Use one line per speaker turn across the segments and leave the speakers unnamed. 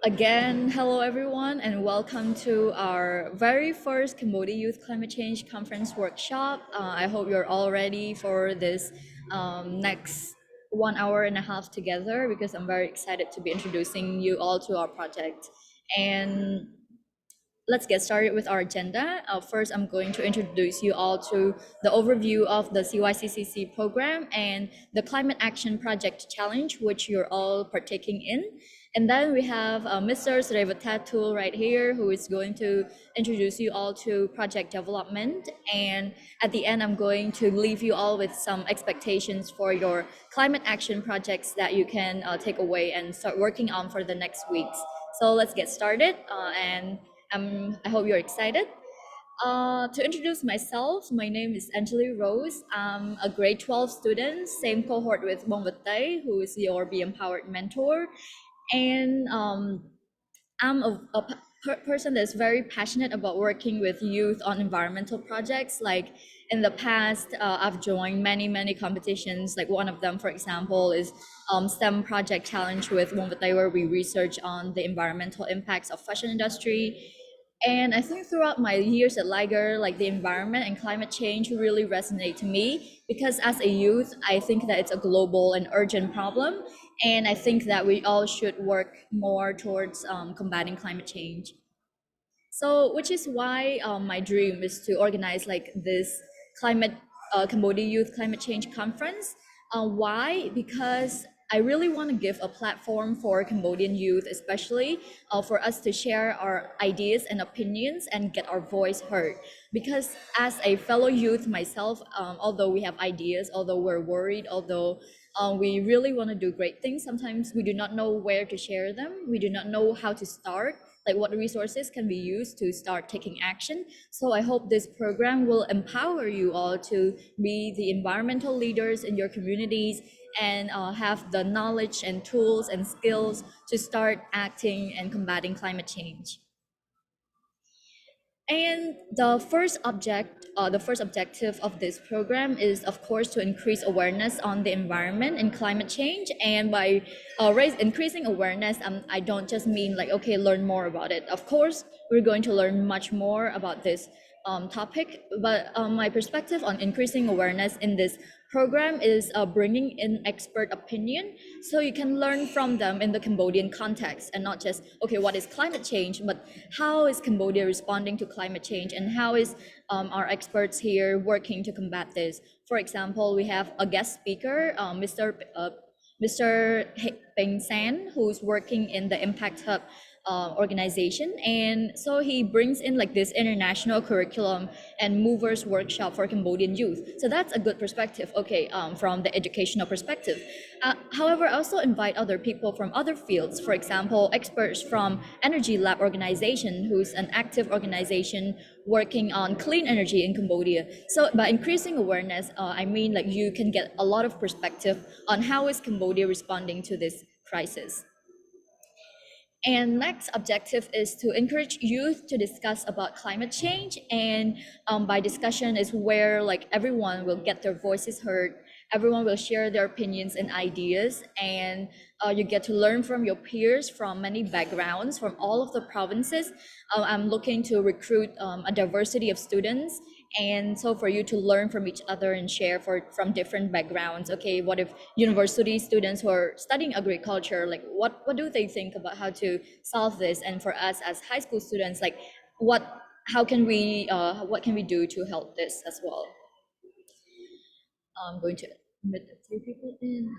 Again, hello everyone, and welcome to our very first Cambodia Youth Climate Change Conference workshop. I hope you're all ready for this next 1 hour and a half together because I'm very excited to be introducing you all to our project. And let's get started with our agenda. First, I'm going to introduce you all to the overview of the CYCCC program and the Climate Action Project Challenge, which you're all partaking in. And then we have Mr. Sereyvutha Thul right here, who is going to introduce you all to project development. And at the end, I'm going to leave you all with some expectations for your climate action projects that you can take away and start working on for the next weeks. So let's get started. I hope you're excited. To introduce myself, my name is Angeli Rose. I'm a grade 12 student, same cohort with Bongvatay, who is your Be Empowered mentor. And I'm a person that's very passionate about working with youth on environmental projects. Like in the past, I've joined many competitions. Like one of them, for example, is STEM Project Challenge with Bongvatay, where we research on the environmental impacts of fashion industry. And I think throughout my years at Liger, like the environment and climate change really resonate to me because as a youth, I think that it's a global and urgent problem. And I think that we all should work more towards combating climate change. So, which is why my dream is to organize like this climate Cambodia Youth Climate Change Conference. Why? Because I really want to give a platform for Cambodian youth, especially for us to share our ideas and opinions and get our voice heard. Because as a fellow youth myself, although we have ideas, although we're worried, although we really want to do great things, sometimes we do not know where to share them. We do not know how to start, like what resources can be used to start taking action. So I hope this program will empower you all to be the environmental leaders in your communities and have the knowledge and tools and skills to start acting and combating climate change. And the first objective of this program is, of course, to increase awareness on the environment and climate change. And by increasing awareness, I don't just mean like, okay, learn more about it. Of course, we're going to learn much more about this topic, but my perspective on increasing awareness in this program is bringing in expert opinion so you can learn from them in the Cambodian context and not just, okay, what is climate change, but how is Cambodia responding to climate change and how is our experts here working to combat this. For example, we have a guest speaker, Mr. Peng San, who's working in the Impact Hub organization. And so he brings in like this international curriculum and movers workshop for Cambodian youth. So that's a good perspective, okay, from the educational perspective. However, I also invite other people from other fields, for example, experts from Energy Lab organization, who's an active organization working on clean energy in Cambodia. So by increasing awareness, I mean like you can get a lot of perspective on how is Cambodia responding to this crisis. And next objective is to encourage youth to discuss about climate change. And by discussion is where like everyone will get their voices heard. Everyone will share their opinions and ideas, and you get to learn from your peers from many backgrounds, from all of the provinces. I'm looking to recruit a diversity of students, and so for you to learn from each other and share from different backgrounds. Okay, what if university students who are studying agriculture, like what do they think about how to solve this? And for us as high school students, like what can we do to help this as well? I'm going to admit a few people in.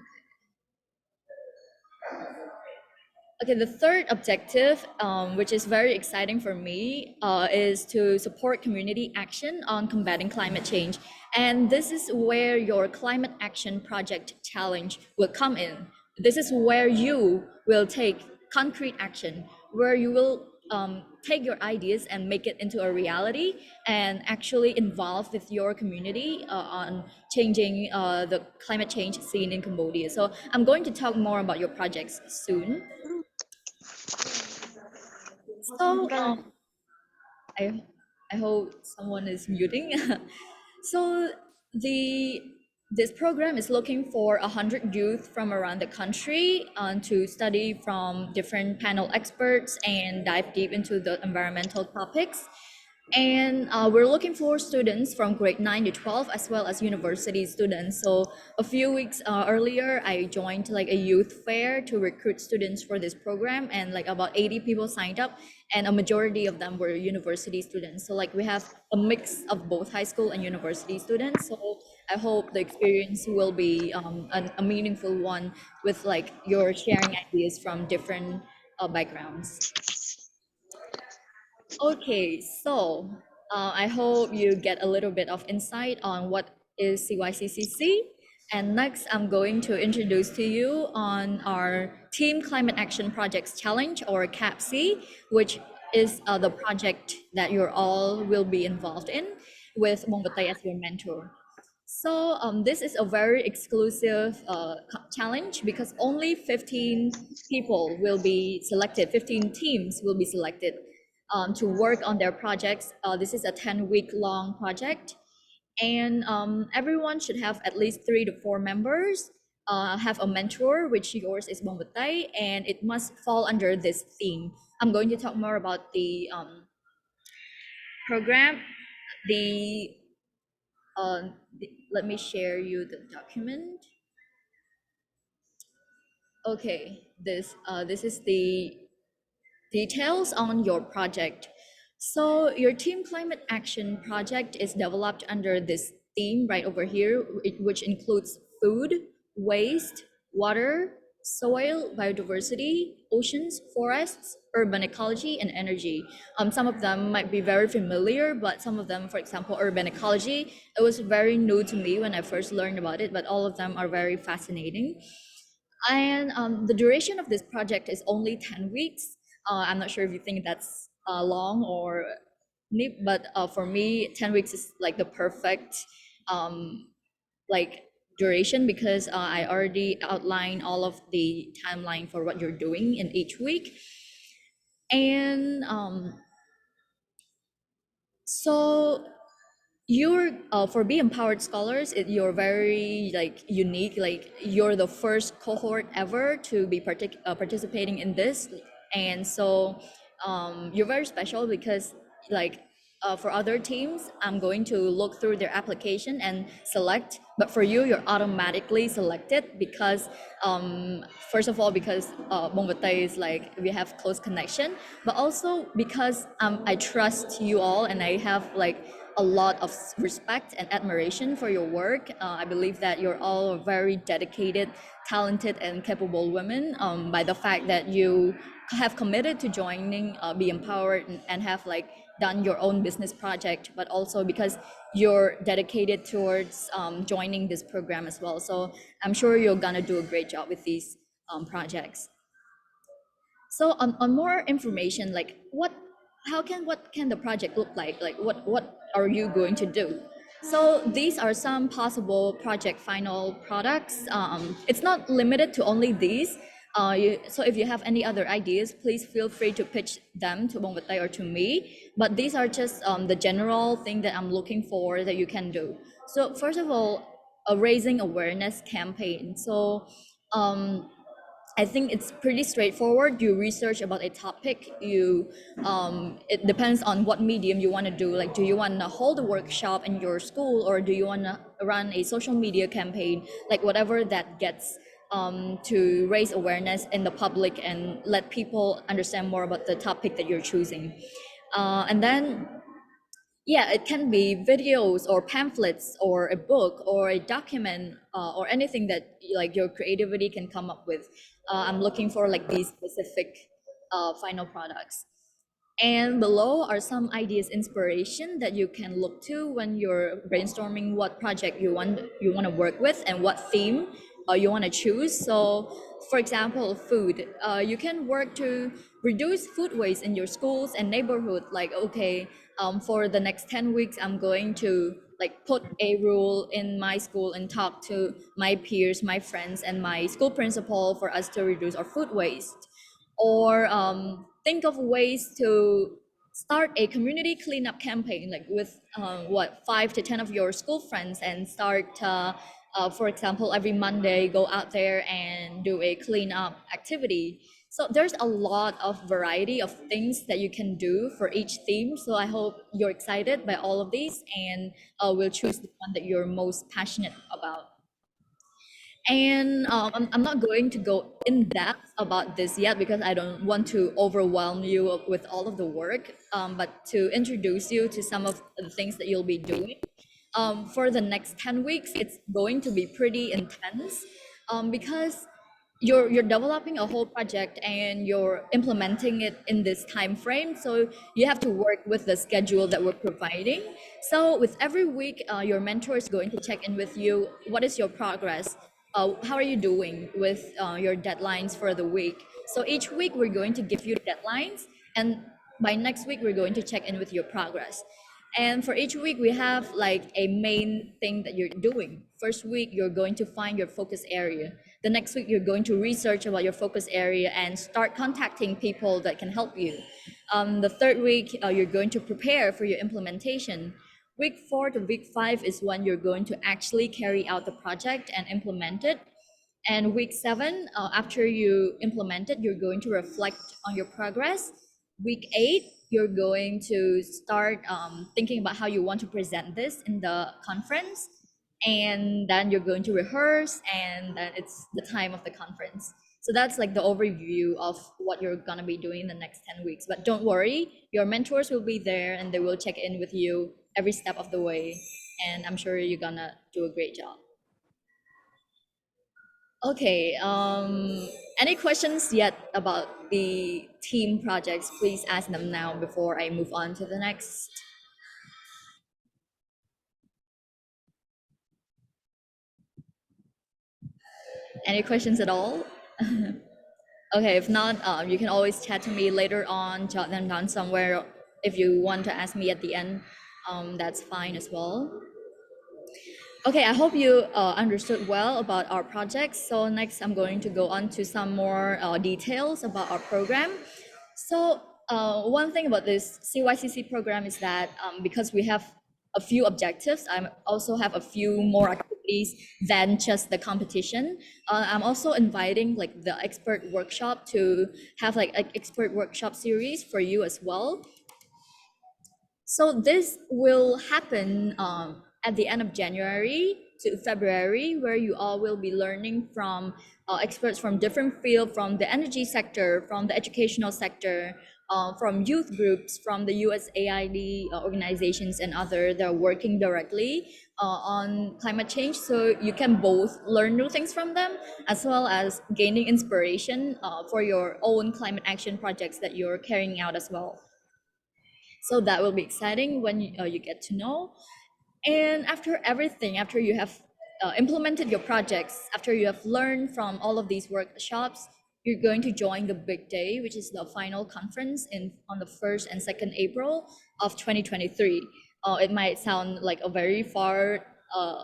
Okay, the third objective, which is very exciting for me, is to support community action on combating climate change. And this is where your climate action project challenge will come in. This is where you will take concrete action, where you will take your ideas and make it into a reality and actually involve with your community on changing the climate change scene in Cambodia. So I'm going to talk more about your projects soon. So I I hope someone is muting. So the This program is looking for 100 youth from around the country to study from different panel experts and dive deep into the environmental topics. And we're looking for students from grade 9 to 12 as well as university students. So a few weeks earlier, I joined like a youth fair to recruit students for this program, and like about 80 people signed up, and a majority of them were university students. So like we have a mix of both high school and university students. So I hope the experience will be a meaningful one with like your sharing ideas from different backgrounds. Okay, so I hope you get a little bit of insight on what is CYCCC. And next, I'm going to introduce to you on our Team Climate Action Projects Challenge, or CAPC, which is the project that you all will be involved in with Mongbatay as your mentor. So this is a very exclusive challenge because only 15 people will be selected, 15 teams will be selected to work on their projects. This is a 10-week long project, and everyone should have at least 3 to 4 members, have a mentor, which yours is Bombatay, and it must fall under this theme. I'm going to talk more about the program. The, let me share you the document. Okay, this is the details on your project. So your Team Climate Action project is developed under this theme right over here, which includes food, waste, water, soil, biodiversity, oceans, forests, urban ecology, and energy. Some of them might be very familiar, but some of them, for example, urban ecology, it was very new to me when I first learned about it, but all of them are very fascinating. And the duration of this project is only 10 weeks. I'm not sure if you think that's long or neat, but for me, 10 weeks is like the perfect um, like duration because I already outlined all of the timeline for what you're doing in each week. And so you're for Be Empowered Scholars, you're very like unique, like you're the first cohort ever to be participating in this. And so you're very special because like for other teams, I'm going to look through their application and select, but for you, you're automatically selected because first of all, because Mongbatay is like we have close connection, but also because I trust you all and I have like a lot of respect and admiration for your work. I believe that you're all very dedicated, talented, and capable women by the fact that you have committed to joining Be Empowered and have like done your own business project, but also because you're dedicated towards joining this program as well. So I'm sure you're gonna do a great job with these projects. So on more information, like what can the project look like? Like what are you going to do? So these are some possible project final products. It's not limited to only these. So if you have any other ideas, please feel free to pitch them to Bongvatay or to me. But these are just the general thing that I'm looking for that you can do. So first of all, a raising awareness campaign. So I think it's pretty straightforward. You research about a topic. It depends on what medium you want to do. Like, do you want to hold a workshop in your school, or do you want to run a social media campaign? Like, whatever that gets to raise awareness in the public and let people understand more about the topic that you're choosing. And then yeah, it can be videos or pamphlets or a book or a document or anything that like your creativity can come up with. I'm looking for like these specific final products. And below are some ideas, inspiration that you can look to when you're brainstorming what project you want to work with and what theme you want to choose. So, for example, food. You can work to reduce food waste in your schools and neighborhood. Like, okay, for the next 10 weeks, I'm going to like put a rule in my school and talk to my peers, my friends, and my school principal for us to reduce our food waste, or think of ways to start a community cleanup campaign like with 5 to 10 of your school friends and start For example, every Monday, go out there and do a cleanup activity. So there's a lot of variety of things that you can do for each theme. So I hope you're excited by all of these, and we'll choose the one that you're most passionate about. And I'm not going to go in depth about this yet because I don't want to overwhelm you with all of the work, but to introduce you to some of the things that you'll be doing. For the next 10 weeks, it's going to be pretty intense because you're developing a whole project and you're implementing it in this time frame, so you have to work with the schedule that we're providing. So with every week, your mentor is going to check in with you. What is your progress? How are you doing with your deadlines for the week? So each week we're going to give you deadlines, and by next week we're going to check in with your progress. And for each week, we have like a main thing that you're doing. First week, you're going to find your focus area. The next week, you're going to research about your focus area and start contacting people that can help you. The third week, you're going to prepare for your implementation. Week 4 to week 5 is when you're going to actually carry out the project and implement it. And week 7, after you implement it, you're going to reflect on your progress. Week 8, you're going to start thinking about how you want to present this in the conference. And then you're going to rehearse, and then it's the time of the conference. So that's like the overview of what you're going to be doing in the next 10 weeks. But don't worry, your mentors will be there and they will check in with you every step of the way. And I'm sure you're going to do a great job. Okay, any questions yet about the team projects? Please ask them now before I move on to the next. Any questions at all? Okay, if not, you can always chat to me later on, jot them down somewhere. If you want to ask me at the end, that's fine as well. Okay, I hope you understood well about our projects. So next, I'm going to go on to some more details about our program. So one thing about this CYCC program is that because we have a few objectives, I also have a few more activities than just the competition. I'm also inviting like the expert workshop to have like an expert workshop series for you as well. So this will happen at the end of January to February, where you all will be learning from experts from different fields, from the energy sector, from the educational sector, from youth groups, from the USAID organizations and other that are working directly on climate change. So you can both learn new things from them, as well as gaining inspiration for your own climate action projects that you're carrying out as well. So that will be exciting when you get to know. And after everything, after you have implemented your projects, after you have learned from all of these workshops, you're going to join the big day, which is the final conference on the 1st and 2nd April of 2023. It might sound like a very far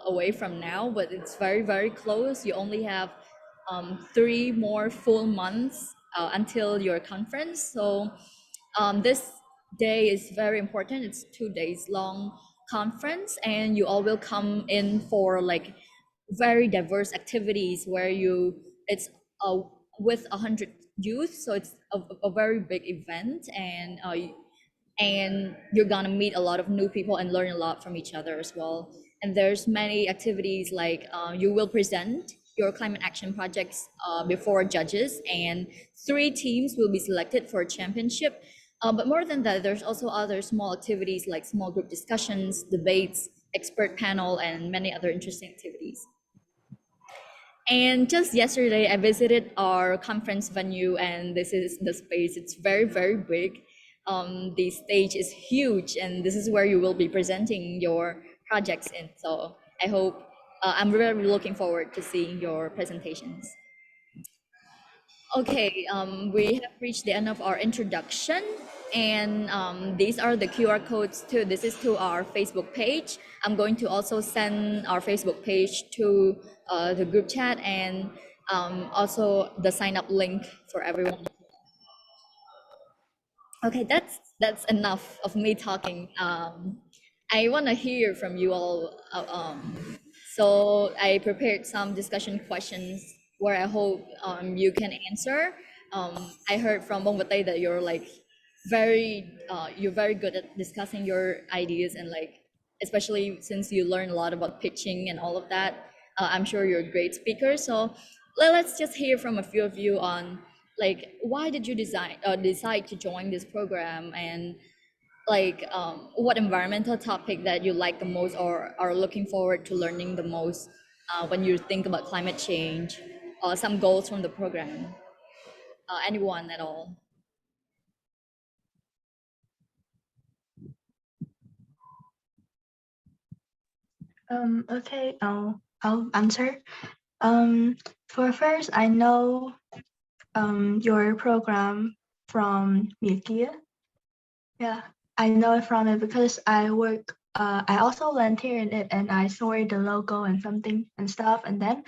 away from now, but it's very, very close. You only have 3 more full months until your conference. So this day is very important. It's 2 days long conference, and you all will come in for like very diverse activities where it's uh, with 100 youth, so it's a very big event, and you're gonna meet a lot of new people and learn a lot from each other as well. And there's many activities like you will present your climate action projects before judges, and 3 teams will be selected for a championship. But more than that, there's also other small activities like small group discussions, debates, expert panel, and many other interesting activities. And just yesterday, I visited our conference venue, and this is the space. It's very, very big. The stage is huge, and this is where you will be presenting your projects in. So I hope, I'm really looking forward to seeing your presentations. Okay, we have reached the end of our introduction, and these are the QR codes to, this is to our Facebook page. I'm going to also send our Facebook page to the group chat, and also the sign up link for everyone. Okay, that's enough of me talking. I want to hear from you all. So I prepared some discussion questions where I hope you can answer. I heard from Bongbatay that you're like you're very good at discussing your ideas and like especially since you learn a lot about pitching and all of that. I'm sure you're a great speaker. So let's just hear from a few of you on like why did you decide to join this program and like what environmental topic that you like the most or are looking forward to learning the most when you think about climate change, some goals from the program, anyone at all.
Okay, I'll answer. For first, I know your program from Milkia. Yeah, I know it from it because I work. I also volunteer in it, and I saw the logo and something and stuff, and then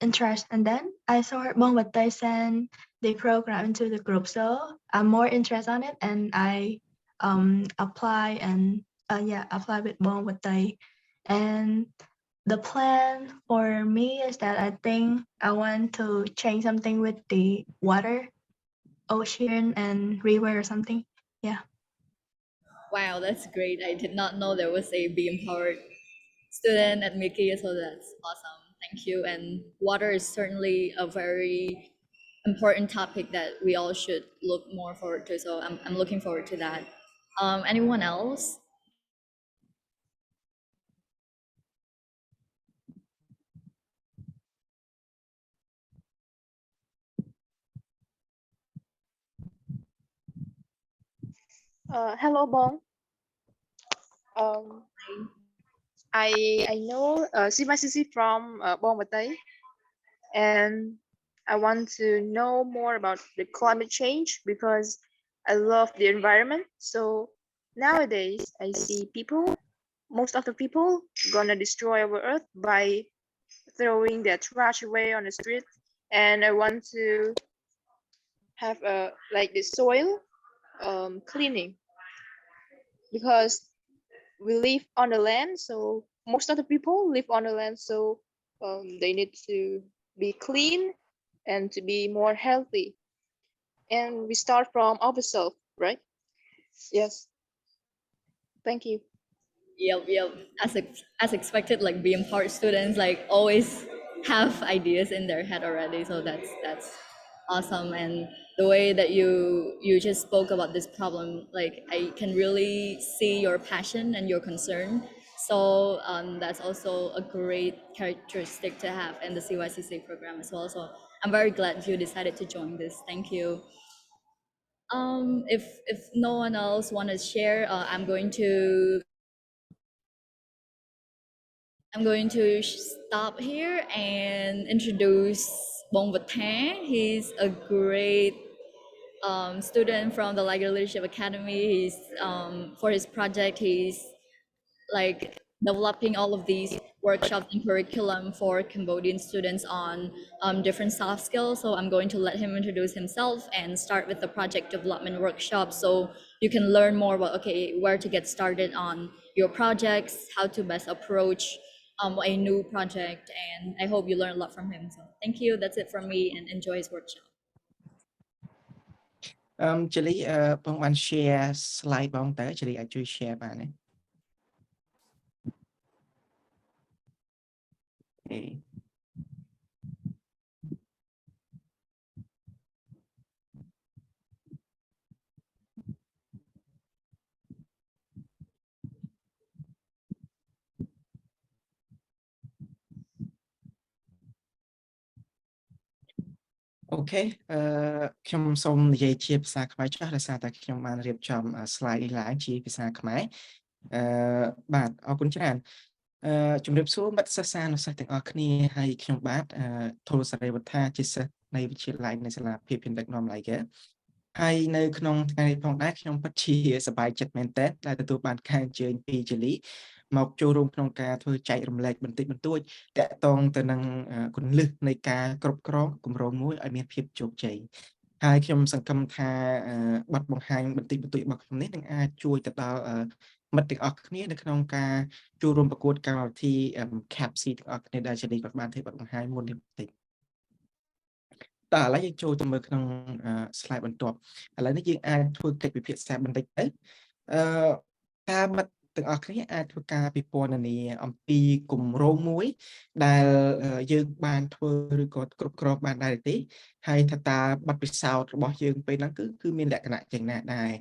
interested. And then I saw Bong what they send the program into the group, so I'm more interested on it, and I apply and apply with Bong what they, and the plan for me is that I think I want to change something with the water, ocean, and river or something. Yeah.
Wow, that's great. I did not know there was a Be Empowered student at Mickey, so that's awesome. Thank you. And water is certainly a very important topic that we all should look more forward to. So I'm looking forward to that. Anyone else?
Hello, Bong. Um, I know CYCCC from Bong Matay, and I want to know more about the climate change because I love the environment. So nowadays, I see most of the people, gonna destroy our earth by throwing their trash away on the street, and I want to have like the soil cleaning because we live on the land, so most of the people live on the land, so they need to be clean and to be more healthy. And we start from ourselves, right? Yes. Thank you.
Yep. As expected, like being part students, like always have ideas in their head already. So that's awesome. And the way that you just spoke about this problem, like I can really see your passion and your concern. So that's also a great characteristic to have in the CYCC program as well. So I'm very glad you decided to join this. Thank you. If no one else want to share, I'm going to stop here and introduce Bong Vatin. He's a great student from the Liger Leadership Academy. He's for his project, he's like developing all of these workshops and curriculum for Cambodian students on different soft skills. So I'm going to let him introduce himself and start with the project development workshop. So you can learn more about, okay, where to get started on your projects, how to best approach a new project. And I hope you learn a lot from him. So thank you. That's it from me and enjoy his workshop.
Chili bong ban share slide bong tới Chili ai chui share bạn này. Okay. OK ខ្ញុំសូមនិយាយជាភាសាខ្មែរចាស់ដោយសារតែខ្ញុំបានរៀបចំ slide នេះឡើងជាភាសាខ្មែរបាទអរគុណច្រើនជំរាបសួរមិត្តសិស្សានុសិស្សទាំងអស់គ្នាហើយខ្ញុំបាទធុល Sereyvutha ជាសិស្សនៃវិទ្យាល័យនៃសាលាភាពយន្តដឹកនាំ Liger ហើយនៅក្នុងថ្ងៃនេះផងដែរខ្ញុំពិតជាសប្បាយចិត្តមែនទែនដែលទទួលបានការអញ្ជើញពីជលីមកចូលរួមក្នុងការធ្វើចែករំលែកបន្តិចបន្តួចតាក់ទងទៅនឹងគន្លឹះនៃការគ្រប់គ្រងគម្រោងមួយឲ្យមានភាពជោគជ័យហើយខ្ញុំសង្ឃឹមថាបទបង្ហាញបន្តិចបន្តួចរបស់ខ្ញុំនេះនឹងអាចជួយទៅដល់ មិត្តទាំងអស់គ្នានៅក្នុងការចូលរួមប្រកួតកម្មវិធី CAPC ទាំងអស់គ្នាដែលជានេះគាត់បានធ្វើបង្ហាញមុននេះបន្តិចតើឥឡូវយើងចូលទៅមើលក្នុង slide បន្ទាប់ឥឡូវនេះយើងអាចធ្វើកិច្ចពិភាក្សាបន្តិចទៅតើមិត្តទាំងអស់គ្នាអាចធ្វើការពិពណ៌នាអំពីគម្រោងមួយដែលយើងបានធ្វើឬក៏គ្រប់គ្រងបានដែរទេហើយថាតើបទពិសោធន៍របស់យើងពេលហ្នឹងគឺមានលក្ខណៈយ៉ាងណាដែរ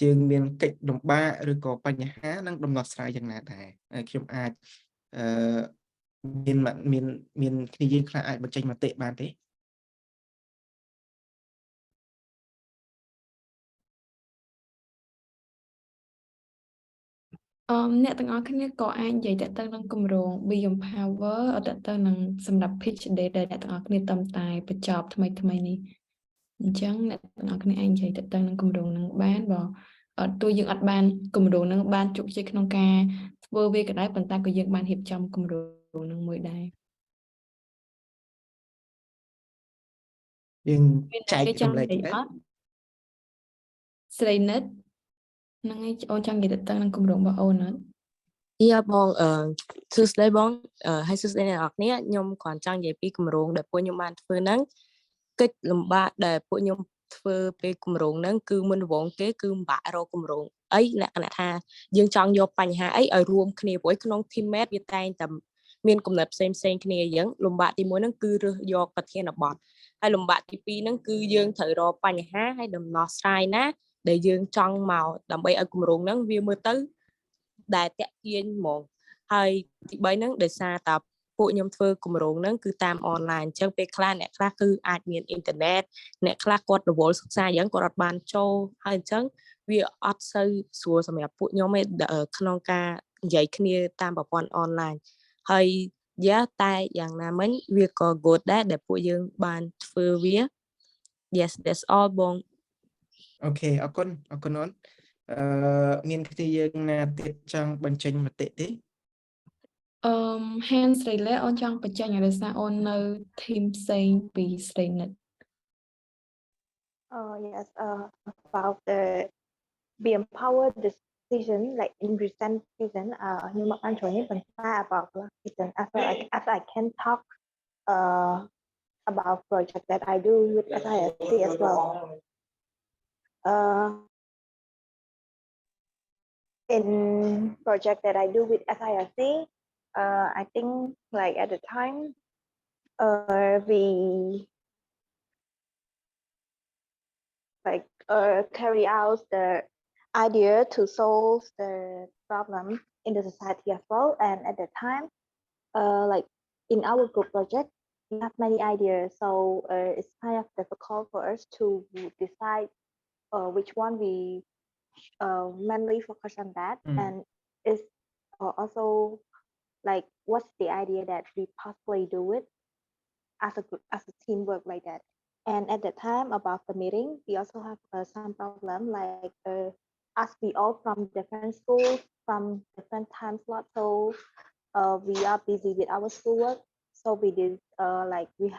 យើងមានកិច្ចលំបាកឬក៏បញ្ហានិងដំណោះស្រាយយ៉ាងណាដែរខ្ញុំអាចមានគ្នាយើងខ្លះអាចបញ្ចេញមតិបានទេ
អ្នកទាំងអស់គ្នាក៏អាចនិយាយតទៅនឹងគម្រោង Beyond Power តទៅនឹងសម្រាប់ pitch day ដែលអ្នកទាំងអស់គ្នាតាមតែបញ្ចប់ថ្មីនេះអញ្ចឹងអ្នកទាំងអស់គ្នាអាចនិយាយតទៅនឹងគម្រោងនឹងបានបើទោះយើងអត់បានគម្រោងនឹងបានជោគជ័យក្នុងការធ្វើវាក៏ដោយប៉ុន្តែក៏យើងបានរៀបចំគម្រោងនឹងមួយដែរ
យើង
មាន
ចែក
គេច
ចំ
ង់
លែ
និ
ក
យាយ
ទៅ
អត់ស្រីនិតហ្នឹងឯងអូនចង់និយាយទៅនឹងគម្រោងរបស់អូនអត់
Yeah បងសួស្ដីបងហើយសួស្ដីអ្នកនរគ្នាខ្ញុំគ្រាន់ចង់និយាយពីគម្រោងដែលពួកខ្ញុំបានធ្វើហ្នឹងកិច្ចលំបាកដែលពួកខ្ញុំធ្វើពេលគម្រោងហ្នឹងគឺមុនដំបូងគេគឺពិបាករកគម្រោងអីលក្ខណៈថាយើងចង់យកបញ្ហាអីឲ្យរួមគ្នាព្រោះក្នុង teammate វាតែងតែមានគំនិតផ្សេងគ្នាអញ្ចឹងលំបាកទី1ហ្នឹងគឺរើសយកប្រធានបទហើយលំបាកទី2ហ្នឹងគឺយើងត្រូវរកបញ្ហាហើយដំណោះស្រាយណាដែលយើងចង់មកដើម្បីឲ្យគម្រោងហ្នឹងវាមើលទៅដែលតាក់ទាញហ្មងហើយទី3ហ្នឹងដោយសារតែពួកខ្ញុំធ្វើគម្រោងហ្នឹងគឺតាមអនឡាញអញ្ចឹងពេលខ្លះអ្នកខ្លះគឺអាចមានអ៊ីនធឺណិតអ្នកខ្លះគាត់រវល់សិក្សាអញ្ចឹងគាត់អត់បានចូលហើយអញ្ចឹងវាអត់សូវស្រួលសម្រាប់ពួកខ្ញុំឯក្នុងការនិយាយគ្នាតាមប្រព័ន្ធអនឡាញហើយតែយ៉ាងណាមិញវាក៏ good ដែរដែលពួកយើងបានធ្វើវា Yes that's all បង
អូខេអរគុណអូនមានគ្នាយើងណាទៀតចង់បញ្ចេញមតិទេ
hand ស្រីលេអូនចង់បញ្ចេញឲ្យសារអូននៅ team ផ្សេងពីស្រីនិត
Yes, about the be empowered decision, like in recent season, nhưng mà anh chủ yếu mình about season as I can talk about project that I do with SISC as well. In project that I do with SISC, I think like at the time, we like carry out the idea to solve the problem in the society as well. And at the time, like in our group project, we have many ideas, so it's kind of difficult for us to decide which one we mainly focus on that, and it's also like what's the idea that we possibly do it as a group, as a teamwork like that. And at the time about the meeting, we also have some problem like as we all from different schools, from different time slots, so we are busy with our schoolwork. So we did like we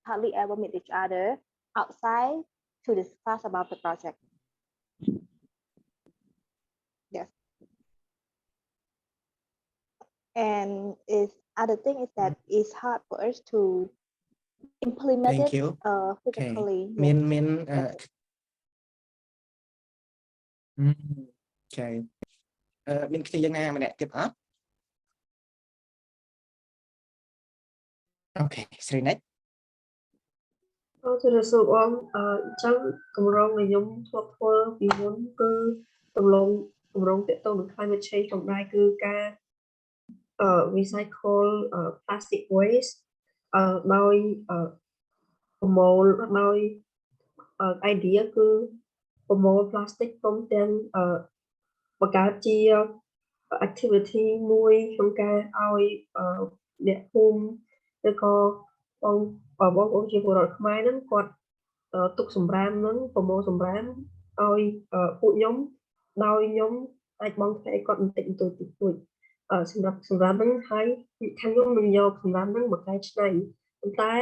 hardly ever meet each other outside to discuss about the project. Yes. And other thing is that it's hard for us to implement
Thank
it
you.
physically.
Okay.
Yes.
មានមានគ្នាយើងណាម្នាក់ទៀតអត់អូខេស្រីនិត
ជំរាបសួរបងអញ្ចឹងគម្រោងដែលខ្ញុំធ្លាប់ធ្វើពីមុនគឺគម្រោងទាក់ទងនឹង climate change ផងដែរគឺការ recycle plastic waste ដោយប្រមូលដោយ idea គឺប្រមូល plastic ព្រមទាំងបង្កើតជា activity មួយក្នុងការឲ្យអ្នកភូមិឬក៏បងប្អូនជាពលរដ្ឋខ្មែរហ្នឹងគាត់ទុកសម្រាមហ្នឹងប្រមូលសម្រាមឲ្យពួកខ្ញុំដោយខ្ញុំអាចបងថ្លៃគាត់បន្តិចបន្តួចសម្រាប់សម្រាមហ្នឹងហើយខាងខ្ញុំនឹងយកសម្រាមហ្នឹងមកកែច្នៃប៉ុន្តែ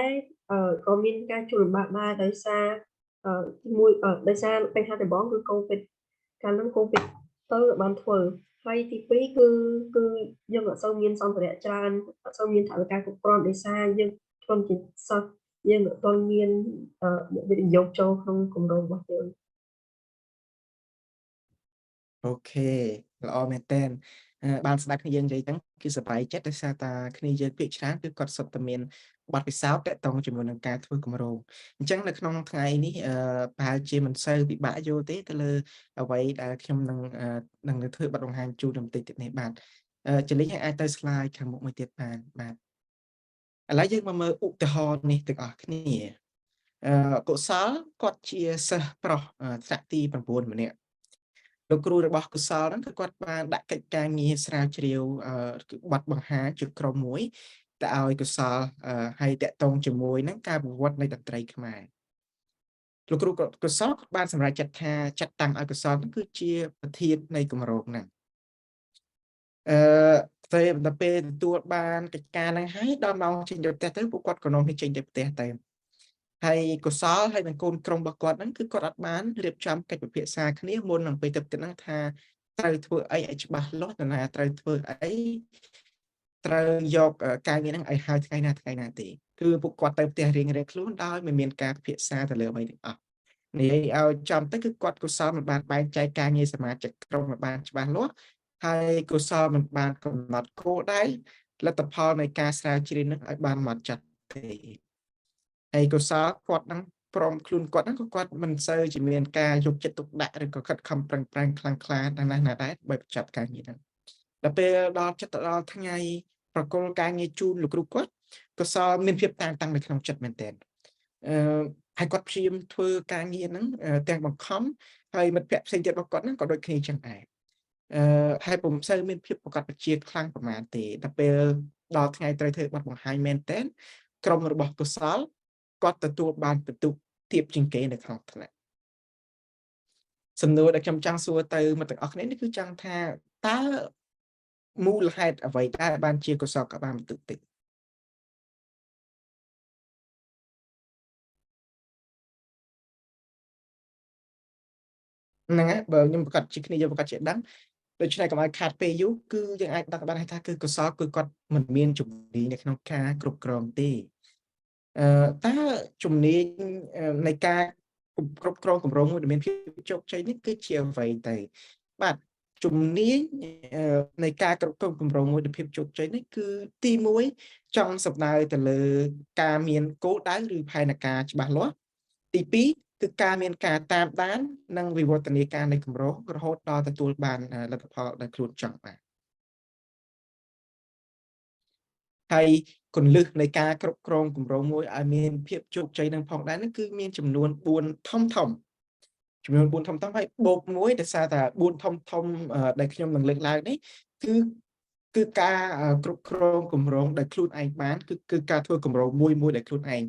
ក៏មានការជួបលំបាកដែរដោយសារដោយសារបញ្ហាដំបូងគឺ COVID កាលហ្នឹង COVID ទៅបានធ្វើ ហើយទី2គឺយើងអត់សូវមានសម្ភារៈច្រើនអត់សូវមានថវិកាគ្រប់គ្រាន់ដោយសារយើងខ្លួនជាសិស្សយើងអត់ទាន់មានវិនិយោគចូលក្នុងគម្រោងរបស់យើង
អូខេល្អមែនតើបានស្ដាប់គ្នាយើងនិយាយហ្នឹងគឺសប្បាយចិត្តដោយសារតាគ្នាយើងពាក្យច្រើនគឺគាត់សុទ្ធតែមានបទពិសោធន៍តាក់ទងជាមួយនឹងការធ្វើគម្រោងអញ្ចឹងនៅក្នុងថ្ងៃនេះប្រហែលជាមិនសូវពិបាកយល់ទេទៅលើអ្វីដែលខ្ញុំនឹងធ្វើបទបង្ហាញជូនបន្តិចទៀតនេះបាទចលិះអាចទៅ slide ខាងមុខមួយទៀតបាទឥឡូវយើងមកមើលឧទាហរណ៍នេះទាំងអស់គ្នាកុសលគាត់ជាសិស្សប្រុសថ្នាក់ទី9ម្នាក់លោកគ្រូរបស់កុសលហ្នឹងគឺគាត់បានដាក់កិច្ចការងារស្រាវជ្រាវបទបង្ហាញជាក្រុមមួយទៅឲ្យកុសលហើយតាក់ទងជាមួយនឹងការប្រវត្តិនៃតន្ត្រីខ្មែរលោកគ្រូកុសលគាត់បានសម្រេចចិត្តថាចាត់តាំងឲ្យកុសលហ្នឹងគឺជាប្រធាននៃគម្រោងហ្នឹងតែដល់ពេលទទួលបានកិច្ចការហ្នឹងហើយដល់ម៉ោងចេញទៅផ្ទះទៅពួកគាត់ក៏នាំគ្នាចេញទៅផ្ទះទៅហើយកុសលហើយនឹងកូនក្រុមរបស់គាត់ហ្នឹងគឺគាត់អត់បានរៀបចំកិច្ចពិភាក្សាគ្នាមុននឹងពេលទៅផ្ទះហ្នឹងថាត្រូវធ្វើអីឲ្យច្បាស់លាស់ណាត្រូវធ្វើអីត្រូវយកការងារហ្នឹងឲ្យហើយថ្ងៃណាទេគឺពួកគាត់ទៅផ្ទះរៀងៗខ្លួនដោយមិនមានការពិភាក្សាទៅលើអ្វីទាំងអស់និយាយឲ្យចំទៅគឺគាត់កុសលមិនបានបែងចែកការងារសមាជិកក្រុមមិនបានច្បាស់លាស់ហើយកុសលមិនបានកំណត់គោលដៅលទ្ធផលនៃការស្រាវជ្រាវហ្នឹងឲ្យបានហ្មត់ចត់ទេហើយកុសលគាត់ហ្នឹងព្រមខ្លួនគាត់ហ្នឹងក៏គាត់មិនសូវជាមានការយកចិត្តទុកដាក់ឬក៏ខិតខំប្រឹងប្រែងខ្លាំងក្លាណាស់ណាដែរបើបញ្ចប់ការងារហ្នឹងដល់ពេលដល់ចិត្តទៅដល់ថ្ងៃប្រគល់ការងារជូនលោកគ្រូគាត់កុសលមានភាពតានតឹងនៅក្នុងចិត្តមែនទែនហើយគាត់ព្យាយាមធ្វើការងារហ្នឹងទាំងបង្ខំហើយមិត្តភ័ក្តិផ្សេងទៀតរបស់គាត់ហ្នឹងក៏ដូចគ្នាចឹងដែរហើយពុំសូវមានភាពប្រកបប្រជាខ្លាំងប្រមាណទេដល់ពេលដល់ថ្ងៃត្រូវធ្វើបទបង្ហាញមែនទែនក្រុមរបស់កុសលគាត់ទទួលបានពិន្ទុទាបជាងគេនៅក្នុងថ្នាក់សំណួរដែលខ្ញុំចង់សួរទៅមិត្តទាំងអស់គ្នានេះគឺចង់ថាតើមូលហេតុអ្វីដែលបានជាកុសលក៏បានពិន្ទុតិចហ្នឹងហើយបើខ្ញុំប្រកាសជាគ្នាយើងប្រកាសជាដឹងដូច្នេះកុំឲ្យខាតពេលយូរគឺយើងអាចដឹងបានថាគឺកុសលគឺគាត់មិនមានជំនាញនៅក្នុងការគ្រប់គ្រងទេតើជំនាញនៃការគ្រប់គ្រងគម្រោងមួយដែលមានភាពជោគជ័យនេះគឺជាអ្វីទៅបាទជំនាញនៃការគ្រប់គ្រងគម្រោងមួយដែលភាពជោគជ័យនេះគឺទី1ចង់សំដៅទៅលើការមានគោលដៅឬផែនការច្បាស់លាស់ទី2គឺការមានការតាមដាននិងវិវឌ្ឍនាការនៃគម្រោងរហូតដល់ទទួលបានលទ្ធផលដែលខ្លួនចង់បានហើយគន្លឹះនៃការគ្រប់គ្រងគម្រោងមួយឲ្យមានភាពជោគជ័យនឹងផងដែរហ្នឹងគឺមានចំនួន4ធំចំនួន4ធំហើយបូក1ដោយសារតែ4ធំដែលខ្ញុំនឹងលើកឡើងនេះគឺការគ្រប់គ្រងគម្រោងដោយខ្លួនឯងបានគឺការធ្វើគម្រោងមួយដោយខ្លួនឯង